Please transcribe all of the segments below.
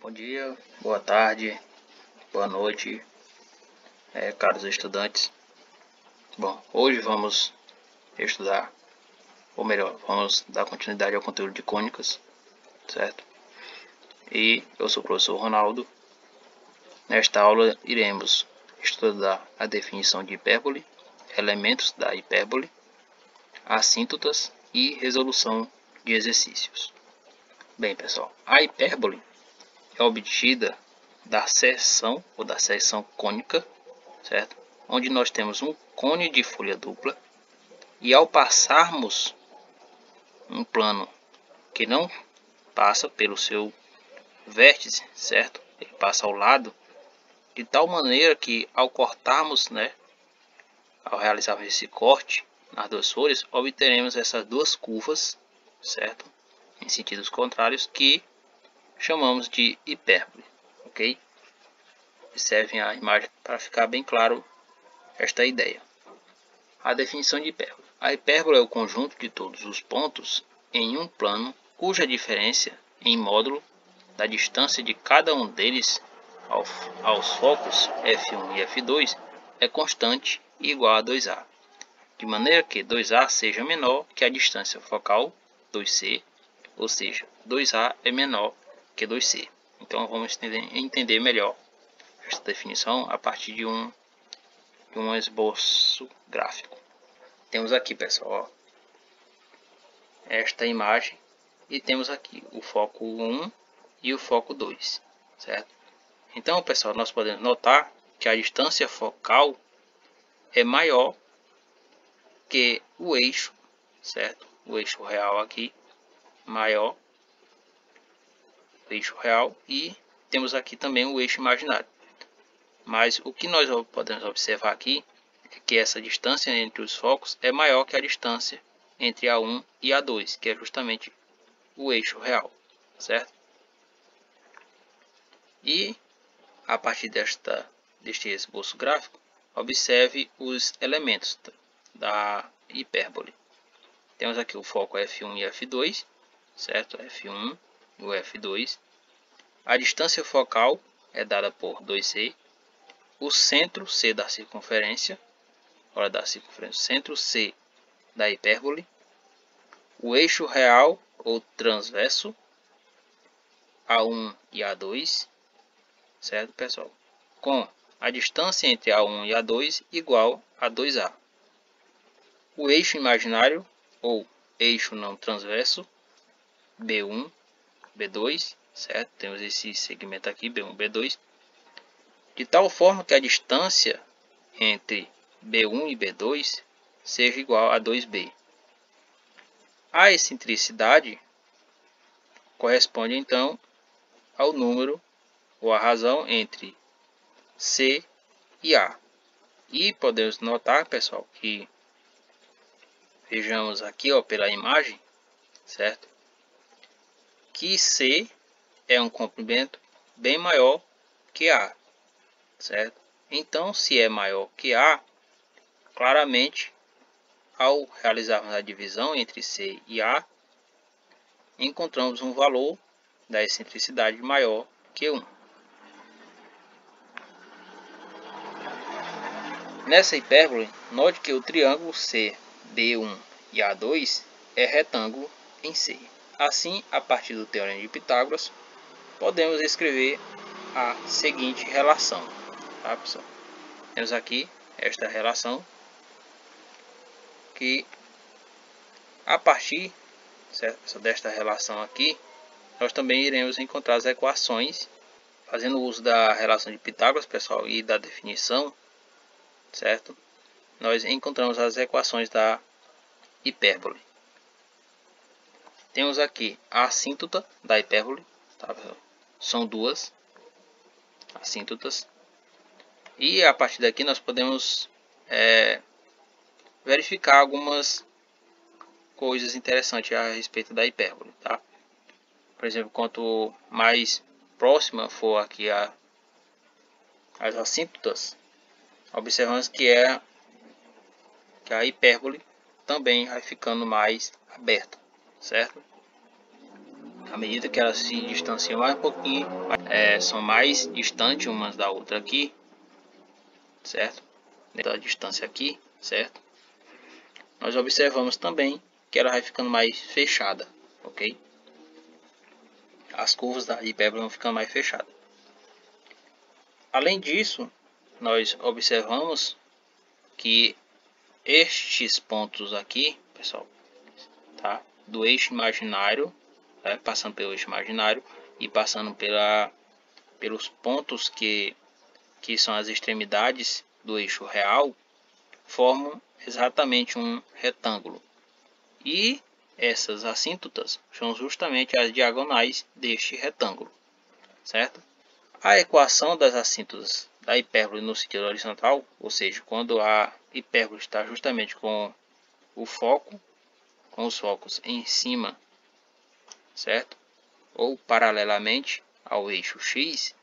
Bom dia, boa tarde, boa noite, caros estudantes. Bom, hoje vamos estudar, ou melhor, vamos dar continuidade ao conteúdo de cônicas, certo? E eu sou o professor Ronaldo. Nesta aula iremos estudar a definição de hipérbole, elementos da hipérbole, assíntotas e resolução de exercícios. Bem, pessoal, a hipérbole é obtida da seção ou da seção cônica, certo? Onde nós temos um cone de folha dupla e ao passarmos um plano que não passa pelo seu vértice, certo? Ele passa ao lado, de tal maneira que ao cortarmos, ao realizarmos esse corte nas duas folhas, obteremos essas duas curvas, certo? Em sentidos contrários, que chamamos de hipérbole, ok? Observem a imagem para ficar bem claro esta ideia. A definição de hipérbole. A hipérbole é o conjunto de todos os pontos em um plano cuja diferença em módulo da distância de cada um deles aos focos F1 e F2 é constante e igual a 2A, de maneira que 2A seja menor que a distância focal 2C, ou seja, 2A é menor que 2C. Então vamos entender melhor esta definição a partir de um esboço gráfico. Temos aqui, pessoal, esta imagem e temos aqui o foco 1 e o foco 2, certo? Então, pessoal, nós podemos notar que a distância focal é maior que o eixo, certo? O eixo real aqui maior, o eixo real, e temos aqui também o eixo imaginário. Mas o que nós podemos observar aqui é que essa distância entre os focos é maior que a distância entre A1 e A2, que é justamente o eixo real, certo? E a partir deste esboço gráfico, observe os elementos da hipérbole. Temos aqui o foco F1 e F2, certo? F1 e o F2. A distância focal é dada por 2C. O centro C da circunferência, centro C da hipérbole. O eixo real ou transverso, A1 e A2, certo, pessoal? Com a distância entre A1 e A2 igual a 2A. O eixo imaginário ou eixo não transverso, B1, B2, certo? Temos esse segmento aqui, B1, B2, de tal forma que a distância entre B1 e B2 seja igual a 2B. A excentricidade corresponde então ao número ou a razão entre C e A. E podemos notar, pessoal, que vejamos aqui, pela imagem, certo? Que C é um comprimento bem maior que A, certo? Então, se é maior que A, claramente, ao realizarmos a divisão entre C e A, encontramos um valor da excentricidade maior que 1. Nessa hipérbole, note que o triângulo CB1 e A2 é retângulo em C. Assim, a partir do teorema de Pitágoras, podemos escrever a seguinte relação. Tá, pessoal? Temos aqui esta relação que, a partir, certo, desta relação aqui, nós também iremos encontrar as equações, fazendo uso da relação de Pitágoras, pessoal, e da definição, certo? Nós encontramos as equações da hipérbole. Temos aqui a assíntota da hipérbole, tá, pessoal? São duas assíntotas. E a partir daqui nós podemos verificar algumas coisas interessantes a respeito da hipérbole, tá? Por exemplo, quanto mais próxima for aqui as assíntotas, observamos que a hipérbole também vai ficando mais aberta, certo? À medida que elas se distanciam mais um pouquinho, são mais distantes umas da outra aqui, certo? Da distância aqui, certo? Nós observamos também que ela vai ficando mais fechada, ok? As curvas da hipérbole vão ficando mais fechadas. Além disso, nós observamos que estes pontos aqui, pessoal, tá? Do eixo imaginário, passando pelo eixo imaginário e passando pelos pontos que são as extremidades do eixo real, formam exatamente um retângulo. E essas assíntotas são justamente as diagonais deste retângulo, certo? A equação das assíntotas da hipérbole no sentido horizontal, ou seja, quando a hipérbole está justamente com o foco, com os focos em cima, certo? Ou paralelamente ao eixo x,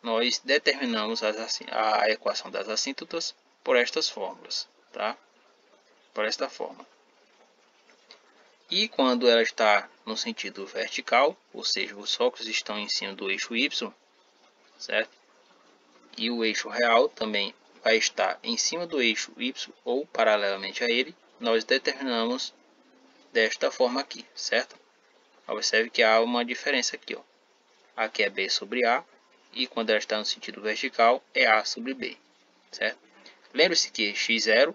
nós determinamos a equação das assíntotas por estas fórmulas, tá? Por esta forma. E quando ela está no sentido vertical, ou seja, os focos estão em cima do eixo y, certo? E o eixo real também vai estar em cima do eixo y ou paralelamente a ele, nós determinamos desta forma aqui, certo? Observe que há uma diferença aqui, ó. Aqui é b sobre a, e quando ela está no sentido vertical é a sobre b, certo? Lembre-se que x0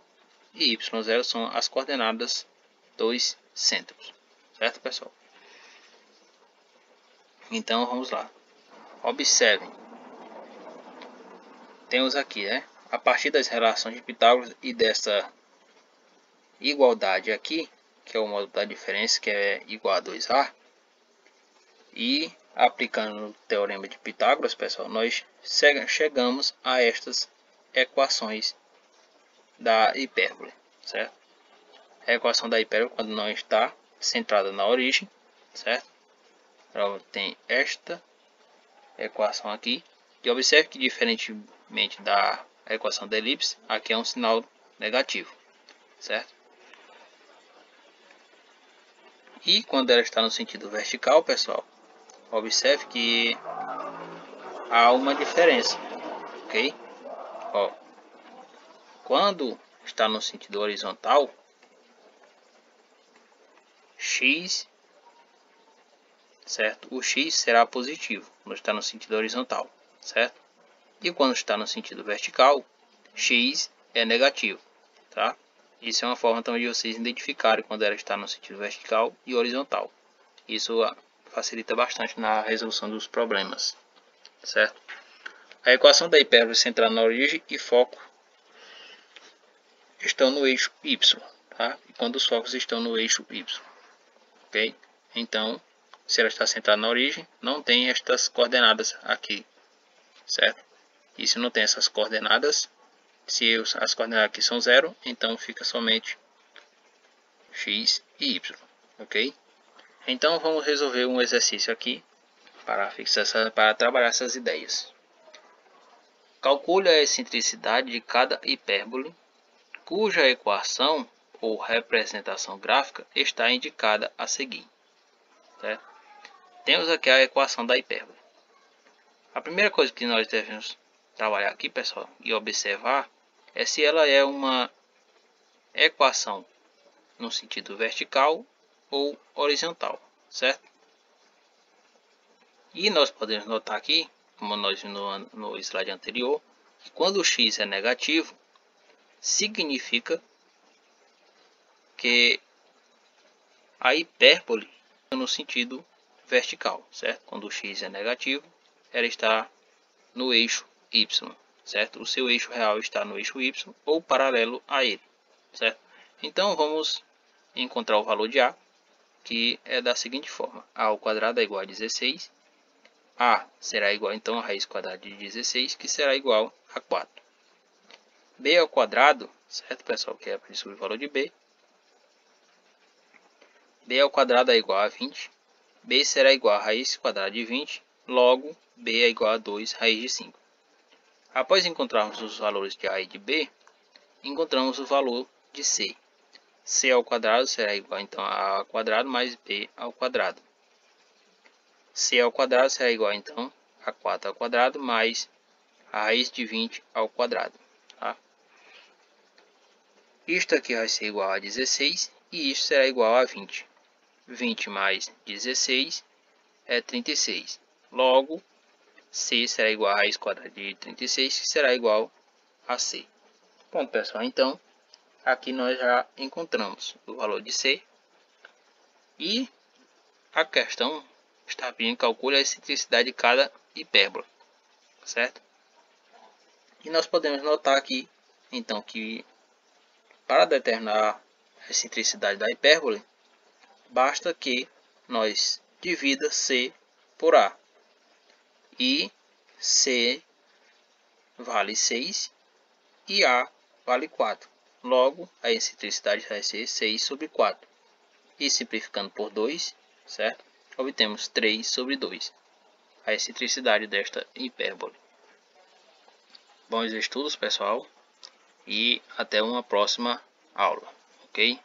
e y0 são as coordenadas dos centros, certo, pessoal? Então vamos lá. Observem. Temos aqui, a partir das relações de Pitágoras e dessa igualdade aqui, que é o modo da diferença, que é igual a 2a, e aplicando o teorema de Pitágoras, pessoal, nós chegamos a estas equações da hipérbole, certo? A equação da hipérbole, quando não está centrada na origem, certo? Ela tem esta equação aqui, e observe que diferentemente da equação da elipse, aqui é um sinal negativo, certo? E quando ela está no sentido vertical, pessoal, observe que há uma diferença, ok? Ó, quando está no sentido horizontal, x, certo? O x será positivo quando está no sentido horizontal, certo? E quando está no sentido vertical, x é negativo, tá? Isso é uma forma também de vocês identificarem quando ela está no sentido vertical e horizontal. Isso facilita bastante na resolução dos problemas, certo? A equação da hipérbole centrada na origem e foco estão no eixo y, tá? E quando os focos estão no eixo y, ok? Então, se ela está centrada na origem, não tem estas coordenadas aqui, certo? E se não tem essas coordenadas, se as coordenadas aqui são 0, então fica somente x e y, ok? Então vamos resolver um exercício aqui para trabalhar essas ideias. Calcule a excentricidade de cada hipérbole cuja equação ou representação gráfica está indicada a seguir, certo? Temos aqui a equação da hipérbole. A primeira coisa que nós devemos trabalhar aqui, pessoal, e observar é se ela é uma equação no sentido vertical ou horizontal, certo? E nós podemos notar aqui, como nós vimos no slide anterior, que quando o x é negativo, significa que a hipérbole é no sentido vertical, certo? Quando o x é negativo, ela está no eixo y, certo? O seu eixo real está no eixo y ou paralelo a ele, certo? Então vamos encontrar o valor de a, que é da seguinte forma: a ao quadrado é igual a 16, a será igual então a raiz quadrada de 16, que será igual a 4. B ao quadrado, certo, pessoal, que é para descobrir o valor de b. B ao quadrado é igual a 20, b será igual a raiz quadrada de 20, logo b é igual a 2 raiz de 5. Após encontrarmos os valores de a e de b, encontramos o valor de c. C ao quadrado será igual então a ao quadrado mais b ao quadrado. C ao quadrado será igual então a 4 ao quadrado mais a raiz de 20 ao quadrado. Tá? Isto aqui vai ser igual a 16 e isto será igual a 20. 20 mais 16 é 36. Logo, C será igual a raiz quadrada de 36, que será igual a C. Pronto, pessoal. Então, aqui nós já encontramos o valor de C. E a questão está pedindo calcule a excentricidade de cada hipérbola. Certo? E nós podemos notar aqui, então, que para determinar a excentricidade da hipérbole, basta que nós divida C por A. E C vale 6 e A vale 4. Logo, a excentricidade vai ser 6 sobre 4. E simplificando por 2, certo? Obtemos 3 sobre 2. A excentricidade desta hipérbole. Bons estudos, pessoal. E até uma próxima aula. Ok?